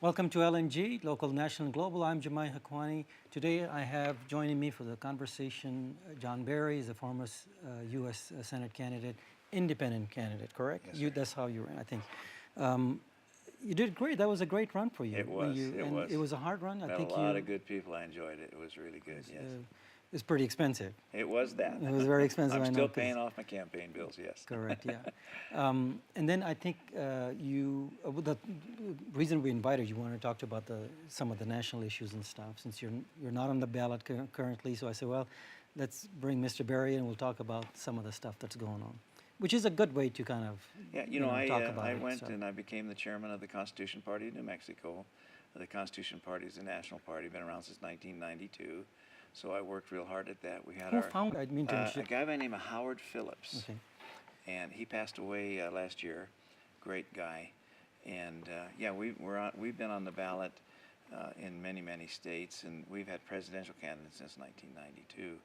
Welcome to LNG, Local, National, and Global. I'm Jamai Hakwani. Today I have joining me for the conversation Jon Barrie, is a former U.S. Senate candidate, independent candidate, correct? Yes, That's how you ran, I think. You did great. That was a great run for you. it was. It was a hard run. Met I think a lot of good people. I enjoyed it. It was really good. Yes, it's pretty expensive. it was that. It was very expensive. I'm I still know, paying off my campaign bills. Yes. Correct, yeah. And then I think the reason we invited you, wanted to talk about some of the national issues and stuff, since you're not on the ballot currently. So I said, well, let's bring Mr. Barrie and we'll talk about some of the stuff that's going on, which is a good way to kind of talk about I it. went and I became the chairman of the Constitution Party of New Mexico. The Constitution Party is a national party, been around since 1992. So I worked real hard at that. We had Who found? I mean, a guy by the name of Howard Phillips, okay. and he passed away last year. Great guy, and yeah, we've been on the ballot in many states, and we've had presidential candidates since 1992,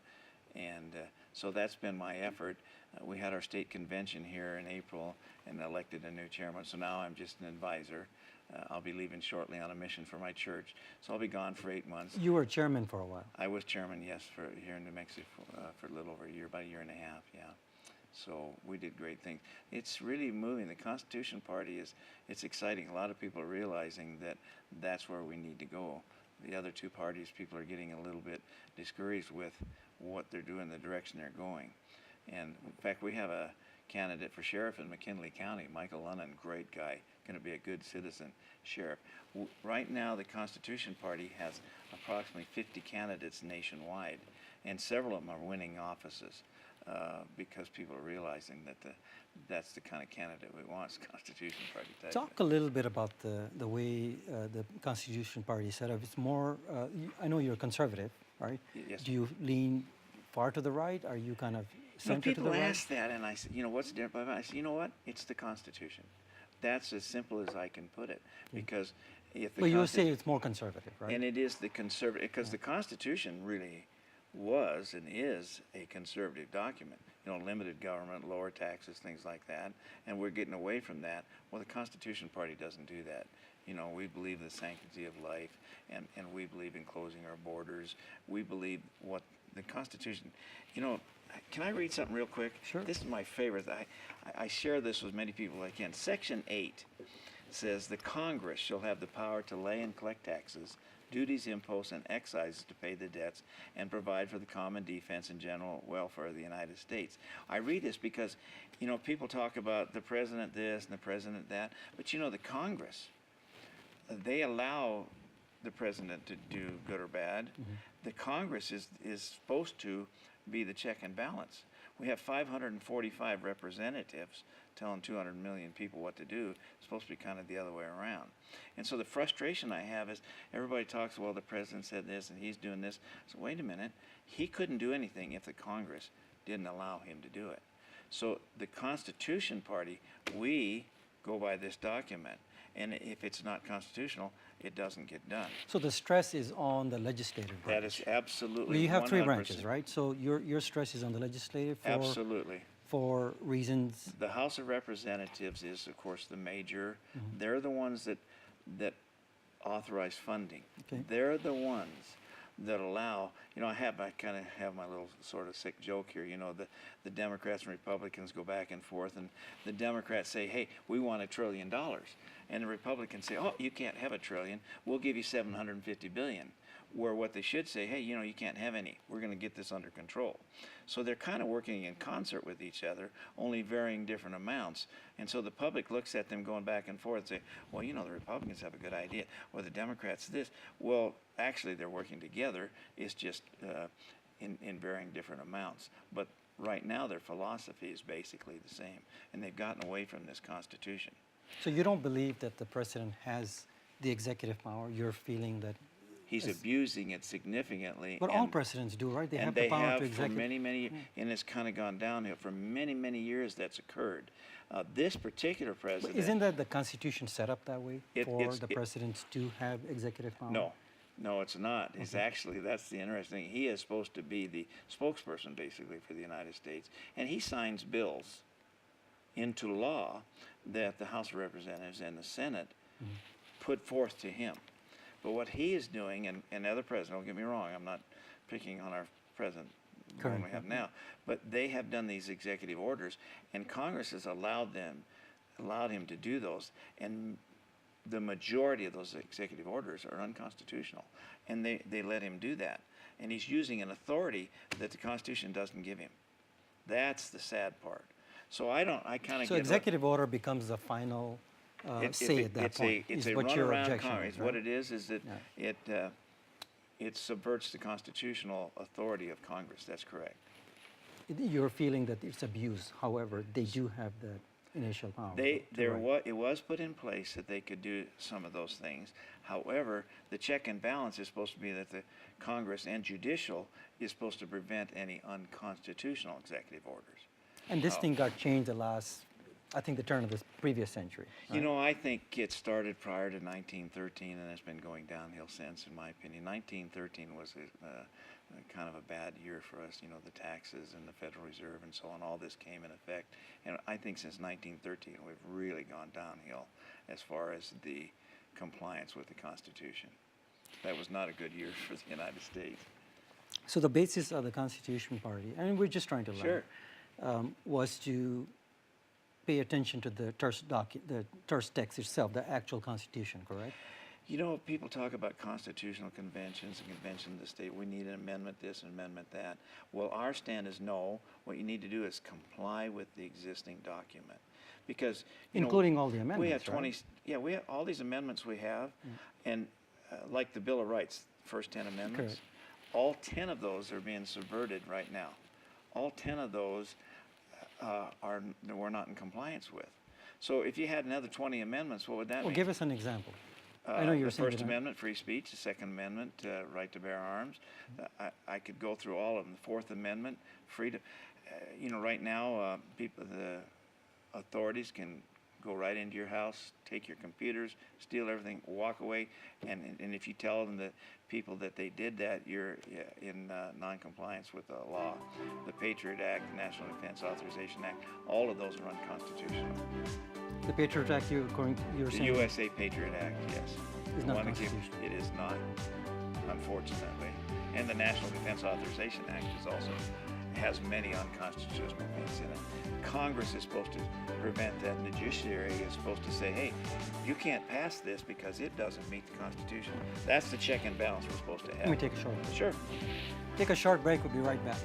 and so that's been my effort. We had our state convention here in April and elected a new chairman. So now I'm just an advisor. I'll be leaving shortly on a mission for my church, so I'll be gone for 8 months. You were chairman for a while. I was chairman, yes, for here in New Mexico for a little over a year, about a year and a half, yeah. So we did great things. It's really moving. The Constitution Party it's exciting. A lot of people are realizing that that's where we need to go. The other two parties, people are getting a little bit discouraged with what they're doing, the direction they're going. And in fact, we have a candidate for sheriff in McKinley County, Michael Lunnan, great guy, going to be a good citizen sheriff. Right now, the Constitution Party has approximately 50 candidates nationwide, and several of them are winning offices because people are realizing that that's the kind of candidate we want, is Constitution Party type. Talk a little bit about the way the Constitution Party is set up. It's more, I know you're conservative, right? Yes. Do you lean far to the right? Are you kind of center to the right? People ask that, and I said, what's the difference? I said, you know what? It's the Constitution. That's as simple as I can put it. Because if the But you would say it's more conservative, right? And it is the conservative, because the Constitution really was and is a conservative document. Limited government, lower taxes, things like that, and we're getting away from that. Well, the Constitution Party doesn't do that. We believe the sanctity of life, and we believe in closing our borders. We believe what the Constitution, can I read something real quick? Sure. This is my favorite. I share this with many people I can. Section 8 says, the Congress shall have the power to lay and collect taxes, duties, imposts, and excises to pay the debts and provide for the common defense and general welfare of the United States. I read this because, people talk about the president this and the president that, but the Congress, they allow the president to do good or bad. Mm-hmm. The Congress is supposed to be the check and balance. We have 545 representatives telling 200 million people what to do. It's supposed to be kind of the other way around. And so the frustration I have is everybody talks, well, the president said this and he's doing this. So wait a minute, he couldn't do anything if the Congress didn't allow him to do it. So the Constitution Party, we go by this document. And if it's not constitutional, it doesn't get done. So the stress is on the legislative branch. That is absolutely. Well, you have 3 100%. branches, right? So your stress is on the legislative Absolutely. For reasons. The House of Representatives is, of course, the major. Mm-hmm. They're the ones that authorize funding. Okay. They're the ones that allow. I kind of have my little sort of sick joke here. The Democrats and Republicans go back and forth, and the Democrats say, "Hey, we want $1 trillion," and the Republicans say, "Oh, you can't have $1 trillion. We'll give you $750 billion." Where what they should say, hey, you can't have any. We're going to get this under control. So they're kind of working in concert with each other, only varying different amounts. And so the public looks at them going back and forth and say, well, the Republicans have a good idea, or the Democrats this. Well, actually, they're working together. It's just in varying different amounts. But right now, their philosophy is basically the same, and they've gotten away from this Constitution. So you don't believe that the president has the executive power? You're feeling that he's abusing it significantly. But all presidents do, right? They have the power to execute. For many, and it's kind of gone downhill. For many years that's occurred. This particular president... But isn't that the Constitution set up that way for the presidents to have executive power? No, it's not. Okay. It's actually, that's the interesting thing. He is supposed to be the spokesperson, basically, for the United States. And he signs bills into law that the House of Representatives and the Senate put forth to him. But what he is doing, and other presidents, don't get me wrong, I'm not picking on our president, the one we have now, but they have done these executive orders, and Congress has allowed him to do those, and the majority of those executive orders are unconstitutional, and they let him do that, and he's using an authority that the Constitution doesn't give him. That's the sad part. So I kind of So executive order becomes the final say at that point. It's is a what your runaround objection Congress. is, right? What it is that it subverts the constitutional authority of Congress. That's correct. You're feeling that it's abuse. However, they do have that initial power. It was put in place that they could do some of those things. However, the check and balance is supposed to be that the Congress and judicial is supposed to prevent any unconstitutional executive orders. And this thing got changed the last, I think, the turn of this previous century. You right? know, I think it started prior to 1913, and it's been going downhill since, in my opinion. 1913 was kind of a bad year for us. You know, the taxes and the Federal Reserve and so on, all this came in effect. And I think since 1913, we've really gone downhill as far as the compliance with the Constitution. That was not a good year for the United States. So the basis of the Constitution Party, and we're just trying to learn, was to pay attention to the terse text itself, the actual Constitution, correct? You know, people talk about constitutional conventions and convention of the state. We need an amendment this and amendment that. Well, our stand is no. What you need to do is comply with the existing document. Because, including all the amendments, we have 20, right? Yeah, we have all these amendments we have, and like the Bill of Rights, first 10 amendments, Correct. all 10 of those are being subverted right now. All 10 of those we're not in compliance with. So if you had another 20 amendments, what would that Well, mean? give us an example. I know you were The saying First that- Amendment, free speech. The Second Amendment, right to bear arms. I could go through all of them. The Fourth Amendment, freedom. Right now, the authorities can go right into your house, take your computers, steal everything, walk away, and if you tell them that people that they did that, you're in non-compliance with the law. The Patriot Act, the National Defense Authorization Act, all of those are unconstitutional. The Patriot Act, you're The saying USA Patriot Act, yes. is The not one that gives- constitutional. It is not, unfortunately. And the National Defense Authorization Act has many unconstitutional things in it. Congress is supposed to prevent that, and the judiciary is supposed to say, hey, you can't pass this because it doesn't meet the Constitution. That's the check and balance we're supposed to have. Let me take a short break. Sure. Take a short break. We'll be right back.